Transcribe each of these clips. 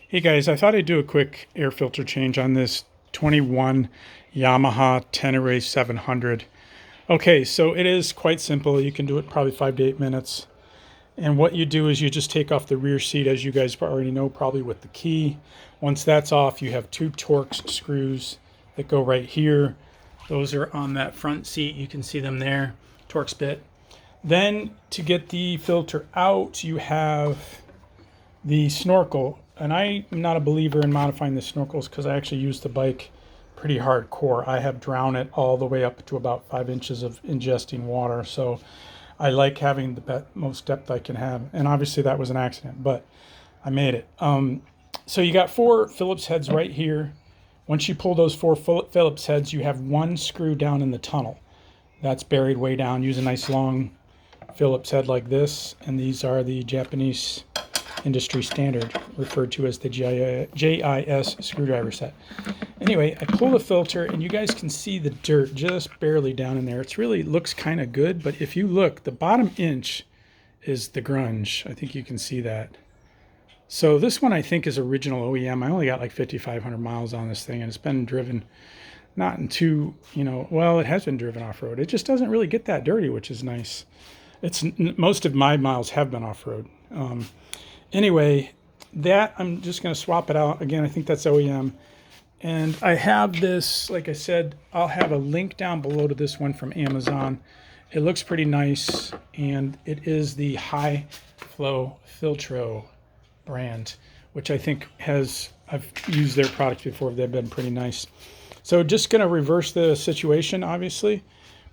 Hey guys, I thought I'd do a quick air filter change on this 21 Yamaha Tenere 700. Okay, so it is quite simple. You can do it probably 5 to 8 minutes. And what you do is you just take off the rear seat, as you guys already know, probably with the key. Once that's off, you have two Torx screws that go right here. Those are on that front seat. You can see them there, Torx bit. Then to get the filter out, you have the snorkel. And I'm not a believer in modifying the snorkels because I actually use the bike pretty hardcore. I have drowned it all the way up to about 5 inches of ingesting water. So I like having the most depth I can have. And obviously that was an accident, but I made it. So you got 4 Phillips heads right here. Once you pull those 4 Phillips heads, you have 1 screw down in the tunnel. That's buried way down. Use a nice long Phillips head like this. And these are the Japanese industry standard, referred to as the JIS screwdriver set. Anyway, I pull the filter and you guys can see the dirt just barely down in there. It really looks kind of good, but if you look, the bottom inch is the grunge. I think you can see that. So this one I think is original OEM. I only got like 5,500 miles on this thing, and it's been driven not in too, well, it has been driven off-road. It just doesn't really get that dirty, which is nice. Most of my miles have been off-road. Anyway, that I'm just going to swap it out. Again, I think that's OEM. And I have this, like I said, I'll have a link down below to this one from Amazon. It looks pretty nice, and it is the High Flow Filtro brand, which I think I've used their products before. They've been pretty nice. So just going to reverse the situation, obviously.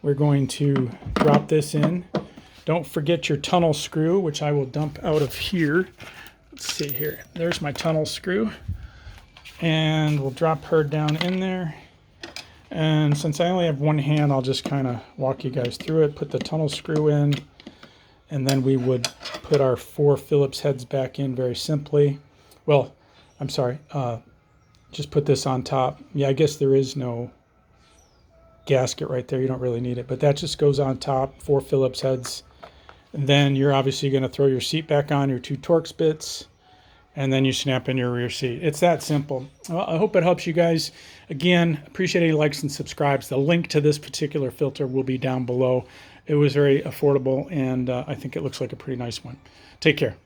We're going to drop this in. Don't forget your tunnel screw, which I will dump out of here. Let's see here. There's my tunnel screw. And we'll drop her down in there. And since I only have one hand, I'll just kind of walk you guys through it. Put the tunnel screw in. And then we would put our 4 Phillips heads back in very simply. Well, I'm sorry. Just put this on top. Yeah, I guess there is no gasket right there. You don't really need it. But that just goes on top. 4 Phillips heads. And then you're obviously going to throw your seat back on, your 2 Torx bits, and then you snap in your rear seat. It's that simple. Well, I hope it helps you guys. Again, appreciate any likes and subscribes. The link to this particular filter will be down below. It was very affordable, and I think it looks like a pretty nice one. Take care.